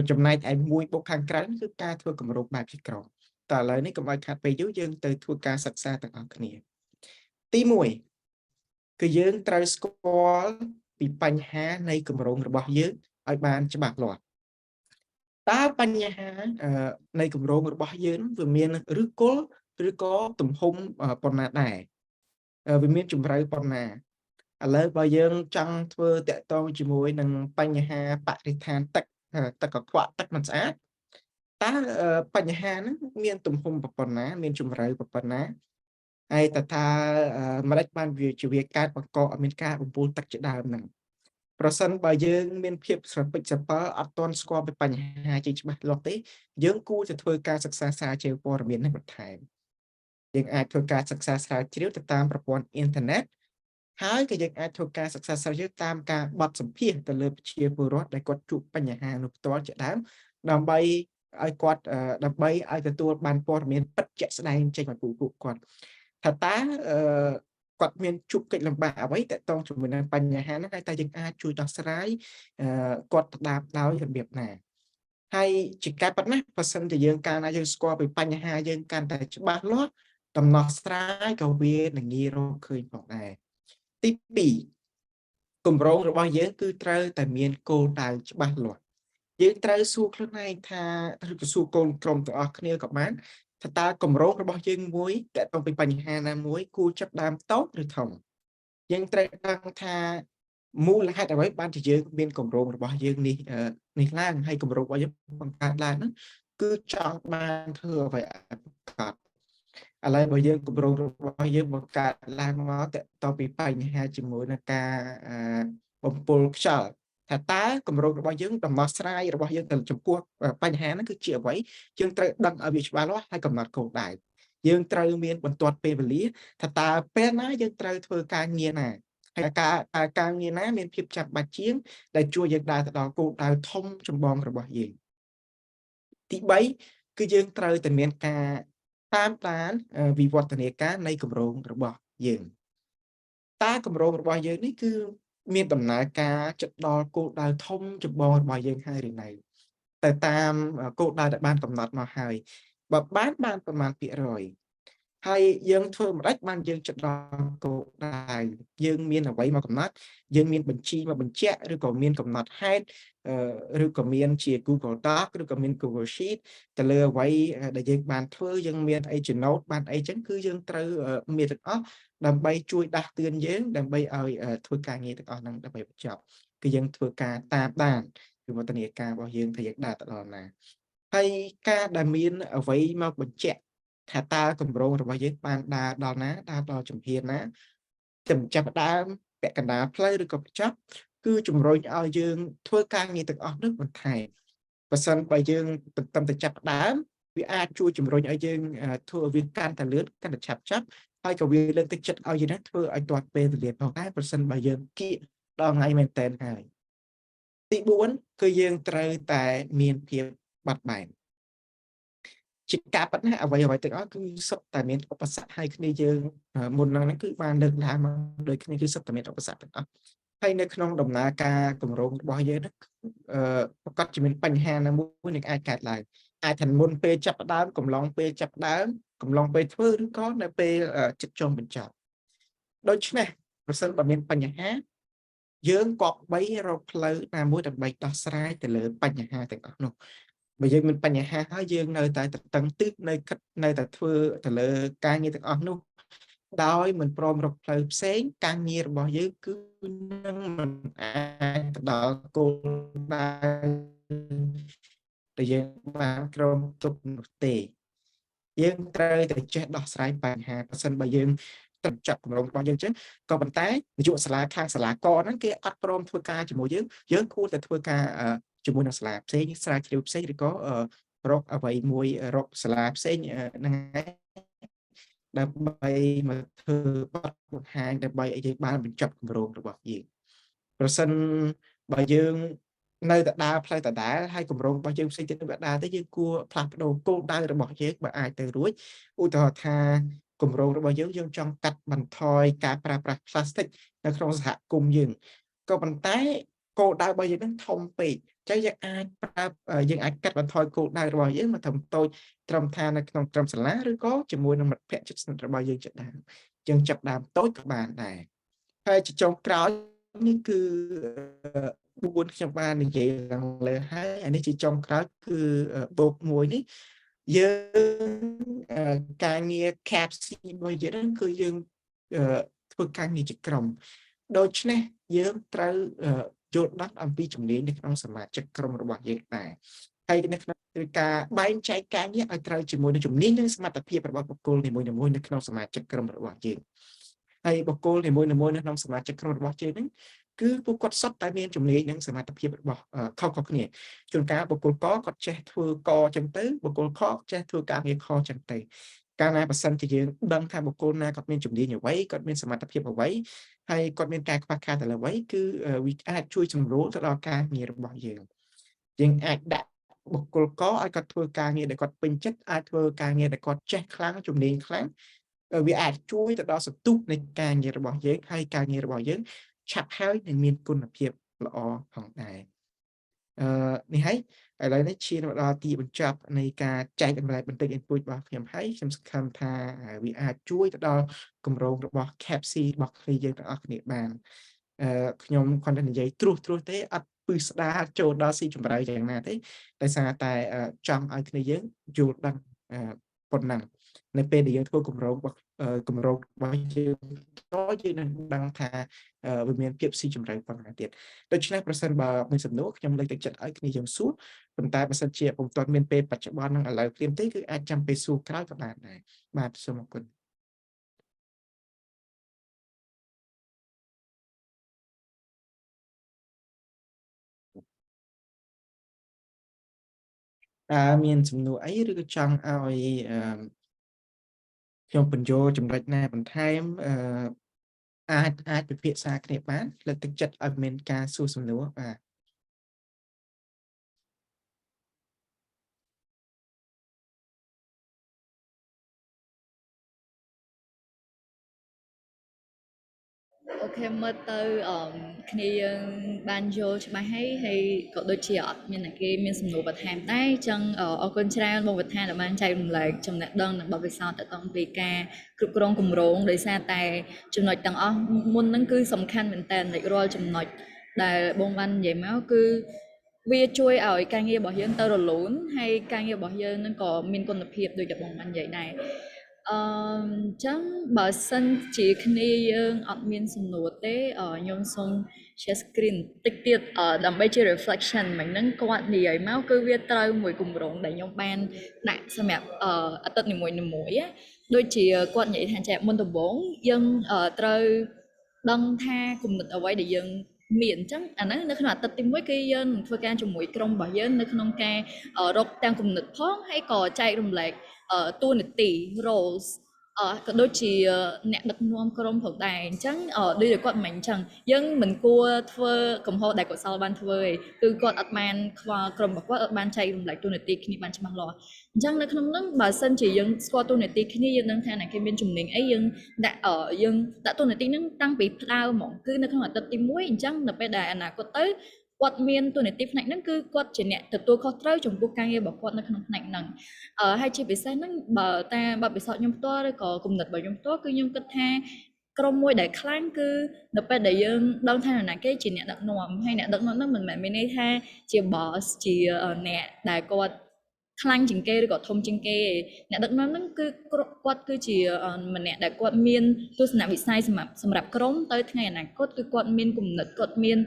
ចំណែកឯមួយបូកខាងក្រៅគឺការធ្វើគម្រោងបែបជាក្រុមតើឥឡូវនេះកុំឲ្យខាត់ពេលយូរយើងទៅធ្វើការសិក្សាទាំងអស់គ្នាទី1គឺយើងត្រូវស្គាល់ពីបញ្ហានៃគម្រោងរបស់យើងឲ្យបានច្បាស់លាស់តើបញ្ហានៃគម្រោងរបស់យើងវាមានឬគល់ឬក៏ទំហំប៉ុណ្ណាដែរវាមានជម្រៅប៉ុណ្ណាឥឡូវបើយើងចង់ធ្វើតាក់ទងជាមួយនឹងបញ្ហាបរិស្ថានទឹកកខ្វក់ទឹកមិនស្អាតតើបញ្ហាហ្នឹងមានទំហំប៉ុណ្ណាមានជម្រៅប៉ុណ្ណាហើយតើថាម្ដេចបានវាកើតបង្កឲ្យមានការបំពុលទឹកជាដើមហ្នឹងប្រសិនបើយើងមានភាពស្រពិចស្រពិលអត់ទាន់ស្គាល់ពីបញ្ហាជាច្បាស់លាស់ទេយើងគួរតែធ្វើការសិក្សាស្រាវជ្រាវព័ត៌មាននេះបន្ថែមយើងអាចធ្វើការសិក្សាស្រាវជ្រាវទៅតាមប្រព័ន្ធអ៊ីនធឺណិតហើយក៏យើងអាចធ្វើការសិក្សាស្រាវជ្រាវតាមការបទសម្ភាសន៍ទៅលើប្រជាពលរដ្ឋដែលគាត់ជួបបញ្ហានោះផ្ទាល់ជាដើមដើម្បីឲ្យគាត់ដើម្បីឲ្យទទួលបានព័ត៌មានពិតជាក់ស្ដែងចេញពីពួកគាត់ថាតើគាត់មានជួបកិច្ចលំបាកអ្វីតកតងជាមួយនឹងបញ្ហាហ្នឹងហើយតើយើងអាចជួយដោះស្រាយគាត់ទៅតាមដោយរបៀបណាហើយជាការប៉ុណ្ណាបើសិនជាយើងកាលណាយើងស្គាល់ពីបញ្ហាយើងកាន់តែច្បាស់លាស់ដំណោះស្រាយក៏វានឹងងាយរកឃើញផងដែរទី2គម្រោងរបស់យើងគឺត្រូវតែមានគោលដៅច្បាស់លាស់យើងត្រូវសួរខ្លួនឯងថាឬក៏សួរកូនក្រុមទាំងអស់គ្នាក៏បាន ថាតើគម្រោងរបស់យើងមួយតើតទៅពីបញ្ហាណាមួយគួរចាប់ដើមតូចឬធំយើងត្រូវដឹងថាមូលហេតុអ្វីបានជាយើងមានគម្រោងរបស់យើងនេះឡើងហើយគម្រោងរបស់យើងបង្កើតឡើងហ្នឹងគឺចង់បានធ្វើអ្វីប្រកបឥឡូវបើយើងគម្រោងរបស់យើងបង្កើតឡើងមកតទៅពីបញ្ហាជាមួយនឹងការបំពុលខ្យល់ថាតើគម្រោងរបស់យើងដំណោះស្រាយរបស់យើងទៅចំពោះបញ្ហាហ្នឹងគឺជាអ្វីយើងត្រូវដឹងឲ្យវាច្បាស់លាស់ហើយកំណត់គោលដៅយើងត្រូវមានបន្ទាត់ពេលវេលាថាតើពេលណាយើងត្រូវធ្វើការងារណាហើយការងារណាមានភាពចាំបាច់ជាងដែលជួយយើងដើរទៅដល់គោលដៅធំចម្បងរបស់យើងទី3គឺយើងត្រូវតែមានការតាមដានវិវឌ្ឍនាការនៃគម្រោងរបស់យើងតើគម្រោងរបស់យើងនេះគឺមានដំណើរការជិតដល់គោលដៅធំចម្បងរបស់យើងហើយឬនៅទៅតាមគោលដៅដែលបានកំណត់មកហើយបើបានប្រមាណភាគរយហើយយើងធ្វើមិនដេចបានយើងជិតដល់គោលដៅយើងមានអ្វីមកកំណត់យើងមានបញ្ជីមកបញ្ជាក់ឬក៏មានកំណត់ហេតុឬក៏មានជា Google Doc ឬក៏មាន Google Sheet ទៅលើអ្វីដែលយើងបានធ្វើយើងមានអីចំណូតបានអីចឹងគឺយើងត្រូវមានទាំងអស់ដើម្បីជួយដាស់តឿនយើងដើម្បីឲ្យធ្វើការងារទាំងអស់ហ្នឹងដើម្បីបញ្ចប់គឺយើងធ្វើការតាមដានវិវឌ្ឍនាការរបស់យើងថាយើងដើរទៅដល់ណាហើយការដែលមានអ្វីមកបញ្ជាក់ថាតើគម្រោងរបស់យើងបានដើរដល់ណាដើរដល់ជំហានណាចាប់ផ្ដើមពាក់កណ្ដាលផ្លូវឬក៏បញ្ចប់គឺជំរុញឲ្យយើងធ្វើការងារទាំងអស់នោះបន្ថែមបើសិនបើយើងតែចាប់ផ្ដើមវាអាចជួយជំរុញឲ្យយើងធ្វើឲ្យវាកាន់តែលឿនកាន់តែឆាប់ហើយក៏វាលើកទឹកចិត្តឲ្យយើងធ្វើឲ្យទាន់ពេលវេលាផងដែរប្រសិនបើយើងគៀកដល់ថ្ងៃមែនតើហើយទី4គឺយើងត្រូវតែមានភាពបត់បែនជាការប៉ັດណាអ្វីទាំងអស់គឺសុទ្ធតែមានឧបសគ្គហើយគ្នាយើងមុនហ្នឹងគឺបានលើកឡើងមកដូចគ្នាគឺសុទ្ធតែមានឧបសគ្គទាំងអស់ហើយនៅក្នុងដំណើរការគម្រោងរបស់យើងហ្នឹងប្រកាសជាមានបញ្ហាណាមួយនឹងអាចកើតឡើងអាចថាមុនពេលចាប់ផ្ដើមកំឡុងពេលចាប់ផ្ដើមកំឡុងពេលធ្វើឬក៏នៅពេលជិតចុងបញ្ចប់ដូច្នេះប្រសិនបើមានបញ្ហាយើងគប្បីរកផ្លូវណាមួយដើម្បីដោះស្រាយទៅលើបញ្ហាទាំងអស់នោះបើយើងមានបញ្ហាហើយយើងនៅតែតឹងទឹកនៅតែធ្វើទៅលើការងារទាំងអស់នោះដោយមិនព្រមរកផ្លូវផ្សេងការងាររបស់យើងគឺនឹងមិនអាចទៅដល់គោលដៅដែលយើងបានក្រុមទុកនោះទេយើងត្រូវតែចេះដោះស្រាយបញ្ហាប្រសិនបើយើងត្រូវចាប់គម្រោងរបស់យើងចឹងក៏ប៉ុន្តែនាយកសាលាខាងសាលាកហ្នឹងគេអត់ព្រមធ្វើការជាមួយយើងគួរតែធ្វើការជាមួយនឹងសាលាផ្សេងស្រាវជ្រាវផ្សេងឬក៏រកអ្វីមួយរកសាលាផ្សេងហ្នឹងដើម្បីមកធ្វើបង្ហាញដើម្បីឲ្យយើងបានបញ្ចប់គម្រោងរបស់យើងប្រសិនបើយើងនៅតែដើរផ្លូវដដែលហើយគម្រោងរបស់យើងផ្សេងទៀតវាដើរទៅយើងគួរផ្លាស់ប្ដូរគោលដៅរបស់យើងបើអាចទៅរួចឧទាហរណ៍ថាគម្រោងរបស់យើងចង់កាត់បន្ថយការប្រើប្រាស់ផ្លាស្ទិកនៅក្នុងសហគមន៍យើងក៏ប៉ុន្តែគោលដៅរបស់យើងនឹងធំពេកអញ្ចឹងយើងអាចកាត់បន្ថយគោលដៅរបស់យើងមកត្រឹមតូចត្រឹមថានៅក្នុងត្រឹមសាលាឬក៏ជាមួយនឹងមិត្តភ័ក្តិជិតស្និទ្ធរបស់យើងជាដើមយើងចាប់ដើមតូចក៏បានដែរហើយចុងក្រោយនេះគឺ4ខ្ញុំបាននិយាយឡើងលើហើយអានេះជាចុងក្រោយគឺបូក1នេះយើងការងារ CAPC របស់យើងគឺយើងធ្វើការងារជាក្រុមដូច្នេះយើងត្រូវយល់ដឹងអំពីជំនាញនៅក្នុងសមាជិកក្រុមរបស់យើងដែរហើយនៅក្នុងការបែងចែកការងារឲ្យត្រូវជាមួយនឹងជំនាញនិងសមត្ថភាពរបស់បុគ្គលនីមួយៗនៅក្នុងសមាជិកក្រុមរបស់យើងហើយបុគ្គលនីមួយៗនៅក្នុងសមាជិកក្រុមរបស់យើងហ្នឹងគឺពួកគាត់សុទ្ធតែមានជំនាញនិងសមត្ថភាពរបស់ខុសៗគ្នាជួនកាលបុគ្គលកគាត់ចេះធ្វើកចឹងទៅបុគ្គលខចេះធ្វើការងារខចឹងទៅកាលណាបើសិនជាយើងដឹងថាបុគ្គលណាគាត់មានជំនាញអ្វីគាត់មានសមត្ថភាពអ្វីហើយគាត់មានការខ្វះខាតទៅលើអ្វីគឺវាអាចជួយសម្រួលទៅដល់ការងាររបស់យើងអាចដាក់បុគ្គលកឲ្យគាត់ធ្វើការងារដែលគាត់ពេញចិត្តអាចធ្វើការងារដែលគាត់ចេះខ្លាំងជំនាញខ្លាំងវាអាចជួយទៅដល់សន្ទុះនៃការងាររបស់យើងហើយការងាររបស់យើងឆាប់ហើយនិងមានគុណភាពល្អផងដែរនេះហើយឥឡូវនេះឈានមកដល់ទីបញ្ចប់នៃការចែកចម្លែកបន្តិចបន្តួចរបស់ខ្ញុំហើយខ្ញុំសង្ឃឹមថាវាអាចជួយទៅដល់គម្រោងរបស់ CAPC របស់គ្នាយើងទាំងអស់គ្នាបានខ្ញុំគ្រាន់តែនិយាយត្រួសទេអត់ពឹស្ដារចូលដល់ស៊ីជម្រៅយ៉ាងណាទេដោយសារតែចង់ឲ្យគ្នាយើងយល់ដឹង ប៉ុណ្ណឹងនៅពេលដែលយើងធ្វើគម្រោងរបស់យើងក៏យើងនឹងដឹងថាវាមានភាពស៊ីជម្រៅប៉ុណ្ណាទៀតដូច្នេះប្រសិនបើមានសំណួរខ្ញុំលើកទឹកចិត្តឲ្យគ្នាយើងសួរប៉ុន្តែបើសិនជាពុំទាន់មានពេលបច្ចុប្បន្ននឹងឥឡូវភ្លាមទេគឺអាចចាំពេលសួរក្រោយក៏បានដែរបាទសូមអរគុណមានសំណួរអីឬក៏ចង់ឲ្យខ្ញុំបញ្យល់ចំណុចណាបន្ថែមអាចពិភាក្សាគ្នាបានលើកទឹកចិត្តឲ្យមានការសួរសំណួរបាទ
អូខេមើលទៅគ្នាយើងបានយល់ច្បាស់ហើយក៏ដូចជាអត់មានអ្នកគេមានសំណួរបន្ថែមដែរអញ្ចឹងអរគុណច្រើនបងវិធានដែលបានចែករំលែកចំណេះដឹងនិងបទពិសោធន៍ទៅតាមពីការគ្រប់គ្រងគម្រោងដោយសារតែចំណុចទាំងអស់មុនហ្នឹងគឺសំខាន់មែនតើរាល់ចំណុចដែលបងបាននិយាយមកគឺវាជួយឲ្យការងាររបស់យើងទៅរលូនហើយការងាររបស់យើងហ្នឹងក៏មានគុណភាពដូចតែបងបាននិយាយដែរអញ្ចឹងបើសិនជាគ្នាយើងអត់មានសំណួរទេខ្ញុំសូម share screen តិចទៀតដើម្បីជា reflection មិញហ្នឹងគាត់និយាយមកគឺវាត្រូវមួយគម្រោងដែលខ្ញុំបានដាក់សម្រាប់អាទិត្យនីមួយៗដូចជាគាត់និយាយថាមុនដំបូងយើងត្រូវដឹងថាគំនិតអ្វីដែលយើងមានអញ្ចឹងអាហ្នឹងនៅក្នុងអាទិត្យទី1គឺយើងនឹងធ្វើការជាមួយក្រុមរបស់យើងនៅក្នុងការរកទាំងគំនិតផងហើយក៏ចែករំលែកតួនាទី roles ក៏ដូចជាអ្នកដឹកនាំក្រុមផងដែរអញ្ចឹងដូចគាត់មិនអញ្ចឹងយើងមិនគួរធ្វើកំហុសដែលកុសលបានធ្វើទេគឺគាត់អត់បានខ្វល់ក្រុមរបស់គាត់អត់បានចែករំលែកតួនាទីគ្នាបានច្បាស់លាស់អញ្ចឹងនៅក្នុងនោះបើសិនជាយើងស្គាល់តួនាទីគ្នាយើងដឹងថាអ្នកគេមានជំនាញអីយើងដាក់តួនាទីហ្នឹងតាំងពីផ្ដើមហ្មងគឺនៅក្នុងអាទិត្យទី1អញ្ចឹងនៅពេលដែលអនាគតទៅគាត់មានតួនាទីផ្នែកហ្នឹងគឺគាត់ជាអ្នកទទួលខុសត្រូវចំពោះការងាររបស់គាត់នៅក្នុងផ្នែកហ្នឹងហើយជាពិសេសហ្នឹងបើតាមបទពិសោធន៍ខ្ញុំផ្ទាល់ឬក៏គំនិតរបស់ខ្ញុំផ្ទាល់គឺខ្ញុំគិតថាក្រុមមួយដែលខ្លាំងគឺនៅពេលដែលយើងដឹងថានរណាគេជាអ្នកដឹកនាំហើយអ្នកដឹកនាំហ្នឹងមិនមែនមានន័យថាជា boss ជាអ្នកដែលគាត់ខ្លាំងជាងគេឬក៏ធំជាងគេអ្នកដឹកនាំហ្នឹងគឺគាត់គឺជាម្នាក់ដែលគាត់មានទស្សនវិស័យសម្រាប់ក្រុមទៅថ្ងៃអនាគតគឺគាត់មានគំនិតគាត់មាន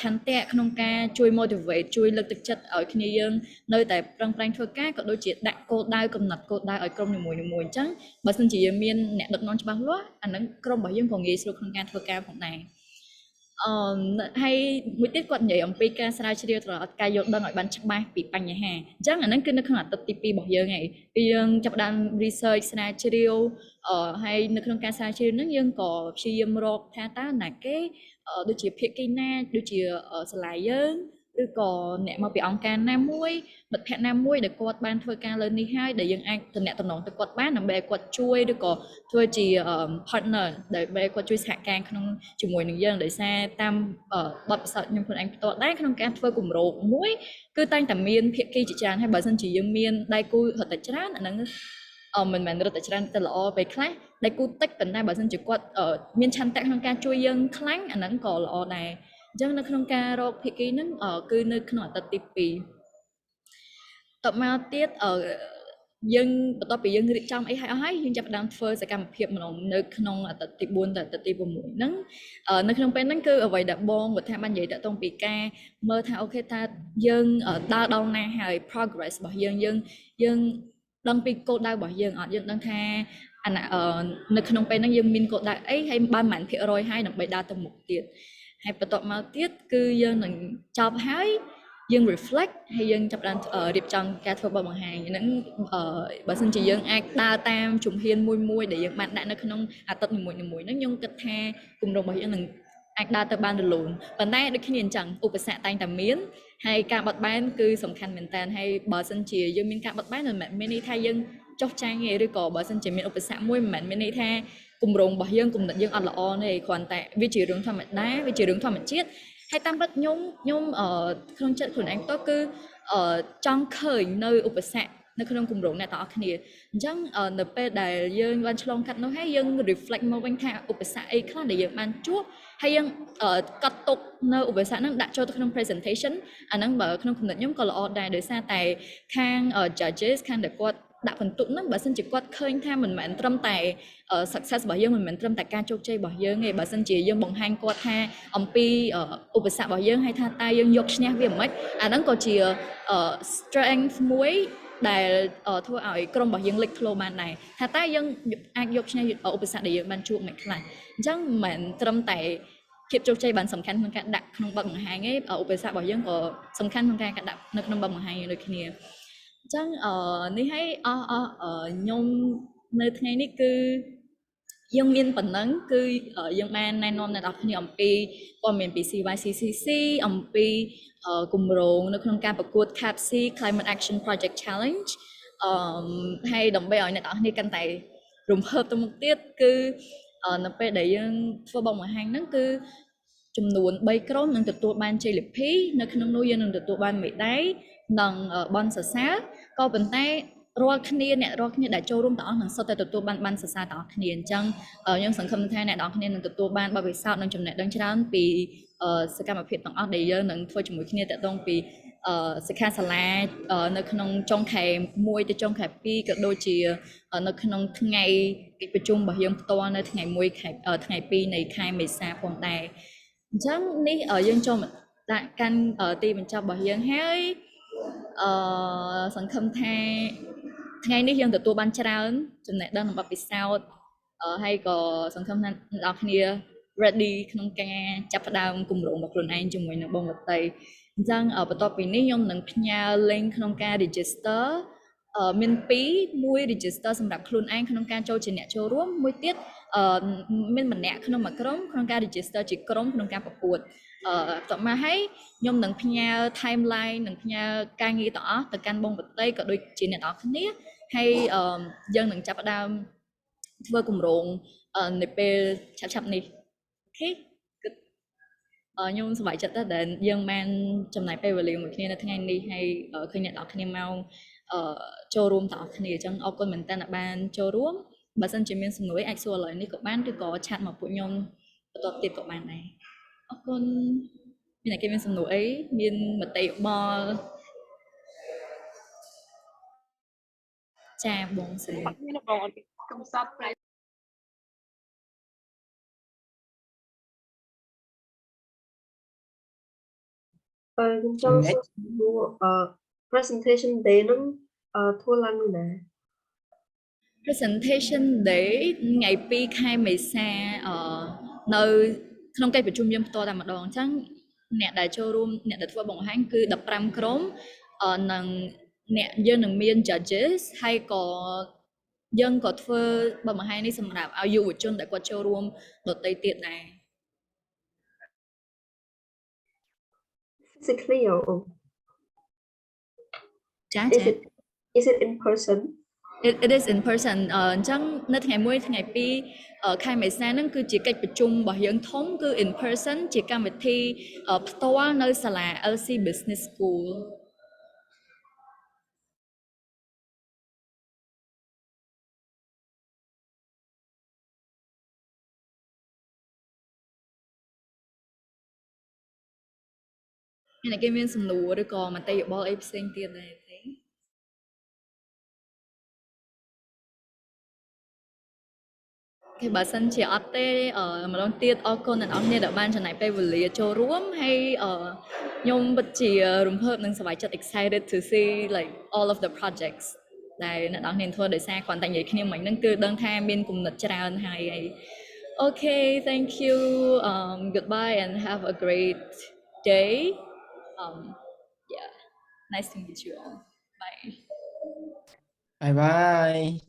ឆន្ទៈក្នុងការជួយ motivate ជួយលើកទឹកចិត្តឲ្យគ្នាយើងនៅតែប្រឹងប្រែងធ្វើការក៏ដូចជាដាក់គោលដៅកំណត់គោលដៅឲ្យក្រុមនីមួយៗអញ្ចឹងបើសិនជាយើងមានអ្នកដឹកនាំច្បាស់លាស់អាហ្នឹងក្រុមរបស់យើងក៏ងាយស្រួលក្នុងការធ្វើការផងដែរហើយមួយទៀតគាត់និយាយអំពីការស្រាវជ្រាវទៅដល់ការយល់ដឹងឲ្យបានច្បាស់ពីបញ្ហាអញ្ចឹងអាហ្នឹងគឺនៅក្នុងអាទិត្យទី2របស់យើងហើយគឺយើងចាប់ផ្ដើម research ស្រាវជ្រាវហើយនៅក្នុងការស្រាវជ្រាវហ្នឹងយើងក៏ព្យាយាមរកថាតើណាគេដូចជាភាគីណាដូចជាសាលាយើងឬក៏អ្នកមកពីអង្គការណាមួយមិត្តភ័ក្តិណាមួយដែលគាត់បានធ្វើការលើនេះហើយដែលយើងអាចទំនាក់ទំនងទៅគាត់បានដើម្បីឲ្យគាត់ជួយឬក៏ធ្វើជា partner ដើម្បីគាត់ជួយសហការក្នុងជាមួយនឹងយើងដោយសារតាមបទពិសោធន៍ខ្ញុំខ្លួនឯងផ្ទាល់ដែរក្នុងការធ្វើគម្រោងមួយគឺតែងតែមានភាគីជាច្រើនហើយបើសិនជាយើងមានដៃគូរត់តែច្រើនអាហ្នឹងមិនមែនរត់តែច្រើនទៅល្អពេលខ្លះដៃគូតិចប៉ុន្តែបើសិនជាគាត់មានឆន្ទៈក្នុងការជួយយើងខ្លាំងអាហ្នឹងក៏ល្អដែរអញ្ចឹងនៅក្នុងការរកភាគីហ្នឹងគឺនៅក្នុងអាទិត្យទី2តបមកទៀតយើងបន្ទាប់ពីយើងរៀបចំអីហើយយើងចាប់ផ្ដើមធ្វើសកម្មភាពម្ដងនៅក្នុងអាទិត្យទី4ទៅអាទិត្យទី6ហ្នឹងនៅក្នុងពេលហ្នឹងគឺអ្វីដែលបងគាត់ថាបាននិយាយតាក់ទងពីការមើលថាអូខេថាយើងដើរដល់ណាហើយ progress របស់យើងដឹងពីគោលដៅរបស់យើងអត់យើងដឹងថានៅក្នុងពេលហ្នឹងយើងមានគោលដៅអីហើយបានប៉ុន្មានភាគរយហើយដើម្បីដើរទៅមុខទៀតហើយបន្ទាប់មកទៀតគឺយើងនឹងចប់ហើយយើង reflect ហើយយើងចាប់ផ្ដើមរៀបចំការធ្វើបទបង្ហាញហ្នឹងបើសិនជាយើងអាចដើរតាមជំហានមួយដែលយើងបានដាក់នៅក្នុងអាទិត្យនីមួយៗហ្នឹងខ្ញុំគិតថាគម្រោងរបស់យើងនឹងអាចដើរទៅបានរលូនប៉ុន្តែដូចគ្នាអញ្ចឹងឧបសគ្គតែងតែមានហើយការបត់បែនគឺសំខាន់មែនតើហើយបើសិនជាយើងមានការបត់បែនមិនមែនមានន័យថាយើងចុះចាញ់ទេឬក៏បើសិនជាមានឧបសគ្គមួយមិនមែនមានន័យថាគម្រោងរបស់យើងគំនិតយើងអត់ល្អទេគ្រាន់តែវាជារឿងធម្មតាវាជារឿងធម្មជាតិហើយតាមពិតខ្ញុំក្នុងចិត្តខ្លួនឯងផ្ទាល់គឺចង់ឃើញនៅឧបសគ្គនៅក្នុងគម្រោងអ្នកទាំងអស់គ្នាអញ្ចឹងនៅពេលដែលយើងបានឆ្លងកាត់នោះហើយយើង reflect មកវិញថាឧបសគ្គអីខ្លះដែលយើងបានជួបហើយយើងកត់ទុកនៅឧបសគ្គហ្នឹងដាក់ចូលទៅក្នុង presentation អាហ្នឹងបើក្នុងគំនិតខ្ញុំក៏ល្អដែរដោយសារតែខាង judges ខាងដែលគាត់ ដាក់បន្ទុកហ្នឹងបើសិនជាគាត់ឃើញថាមិនមែនត្រឹមតែ success របស់យើងមិនមែនត្រឹមតែការជោគជ័យរបស់យើងទេបើសិនជាយើងបង្ហាញគាត់ថាអំពីឧបសគ្គរបស់យើងហើយថាតើយើងយកឈ្នះវាមិនអាហ្នឹងក៏ជា strength មួយដែលធ្វើឲ្យក្រុមរបស់យើងលេចធ្លោបានដែរថាតើយើងអាចយកឈ្នះឧបសគ្គដែលយើងបានជួបមិនខ្លះអញ្ចឹងមិនមែនត្រឹមតែភាពជោគជ័យបានសំខាន់ក្នុងការដាក់ក្នុងបទបង្ហាញទេឧបសគ្គរបស់យើងក៏សំខាន់ក្នុងការដាក់នៅក្នុងបទបង្ហាញដូចគ្នាអញ្ចឹងនេះហើយខ្ញុំនៅថ្ងៃនេះគឺយើងមានប៉ុណ្ណឹងគឺយើងបានណែនាំអ្នកនរគ្នាអំពីព័ត៌មានពី CYCCC អំពីគម្រោងនៅក្នុងការប្រកួត CAPC Climate Action Project Challenge ហើយដើម្បីឲ្យអ្នកនរគ្នាកាន់តែរំភើបទៅមុខទៀតគឺនៅពេលដែលយើងធ្វើបទបង្ហាញហ្នឹងគឺចំនួន3ក្រុមនឹងទទួលបានជ័យលាភីនៅក្នុងនោះយើងនឹងទទួលបានមេដាយនិងប័ណ្ណសរសើរក៏ប៉ុន្តែរាល់គ្នាអ្នករាល់គ្នាដែលចូលរួមទាំងអស់នឹងសុទ្ធតែទទួលបានប័ណ្ណសរសើរទាំងអស់គ្នាអញ្ចឹងយើងសង្ឃឹមថាអ្នកនរគ្នានឹងទទួលបានបទពិសោធន៍និងចំណេះដឹងច្រើនពីសកម្មភាពទាំងអស់ដែលយើងនឹងធ្វើជាមួយគ្នាតាក់ទងពីសិក្ខាសាលានៅក្នុងចុងខែ1ទៅចុងខែ2ក៏ដូចជានៅក្នុងថ្ងៃកិច្ចប្រជុំរបស់យើងផ្ទាល់នៅថ្ងៃ1ខែថ្ងៃ2នៃខែមេសាផងដែរអញ្ចឹងនេះយើងចូលមកដាក់កាន់ទីបញ្ចប់របស់យើងហើយសង្ឃឹមថាថ្ងៃនេះយើងទទួលបានច្រើនចំណេះដឹងនិងបទពិសោធន៍ហើយក៏សង្ឃឹមថាអ្នកនរគ្នា ready ក្នុងការចាប់ផ្ដើមគម្រោងរបស់ខ្លួនឯងជាមួយនឹងបងវតីអញ្ចឹងបន្ទាប់ពីនេះខ្ញុំនឹងផ្ញើ link ក្នុងការ register មាន2មួយ register សម្រាប់ខ្លួនឯងក្នុងការចូលជាអ្នកចូលរួមមួយទៀតមានម្នាក់ក្នុងមួយក្រុមក្នុងការ register ជាក្រុមក្នុងការប្រកួតបន្ទាប់មកហើយខ្ញុំនឹងផ្ញើ timeline នឹងផ្ញើការងារទាំងអស់ទៅកាន់បងវតីក៏ដូចជាអ្នកនរគ្នាហើយយើងនឹងចាប់ផ្ដើមធ្វើគម្រោងនៅពេលឆាប់ៗនេះអូខេខ្ញុំសប្បាយចិត្តដែលយើងបានចំណាយពេលវេលាមួយគ្នានៅថ្ងៃនេះហើយឃើញអ្នកនរគ្នាមកចូលរួមទាំងអស់គ្នាអញ្ចឹងអរគុណមែនតើអ្នកបានចូលរួមបើសិនជាមានសំណួរអាចសួរឥឡូវនេះក៏បានឬក៏ឆាតមកពួកខ្ញុំបន្ទាប់ទៀតក៏បានដែរអរគុណមានអ្នកគេមានសំណួរអីមានមតិយោបល់ចាបងស្រី
មានបងអត់កំសត់ប្រែ
ខ្ញុំចង់សួរសំណួរpresentation day ហ្នឹងធ្វើឡើងនៅណា
presentation day ថ្ងៃ2ខែមេសានៅក្នុងកិច្ចប្រជុំយើងផ្ទាល់តែម្ដងអញ្ចឹងអ្នកដែលចូលរួមអ្នកដែលធ្វើបង្ហាញគឺ15ក្រុមនិងអ្នកយើងនឹងមាន judges ហើយក៏យើងក៏ធ្វើបង្ហាញនេះសម្រាប់ឲ្យយុវជនដែលគាត់ចូលរួមដទៃទៀតដែរ
physically or
ចា
is it in person
it is in person អញ្ចឹងនៅថ្ងៃ1ថ្ងៃ2ខែមេសាហ្នឹងគឺជាកិច្ចប្រជុំរបស់យើងធំគឺ in person ជាកម្មវិធីផ្ទាល់នៅសាលា LC Business School មានគេមានសំណួរឬក៏មតិយោបល់អីផ្សេងទៀតដែរទេគេបើសិនជាអត់ទេម្ដងទៀតអរគុណអ្នកនរគ្នាដែលបានចំណាយពេលវេលាចូលរួមហើយខ្ញុំពិតជារំភើបនិងសប្បាយចិត្ត excited to see like all of the projects ដែលអ្នកនរគ្នាធ្វើដោយសារគ្រាន់តែនិយាយគ្នាមិញហ្នឹងគឺដឹងថាមានគំនិតច្រើនហើយOkay thank you goodbye and have a great day yeah nice to meet you all bye
bye bye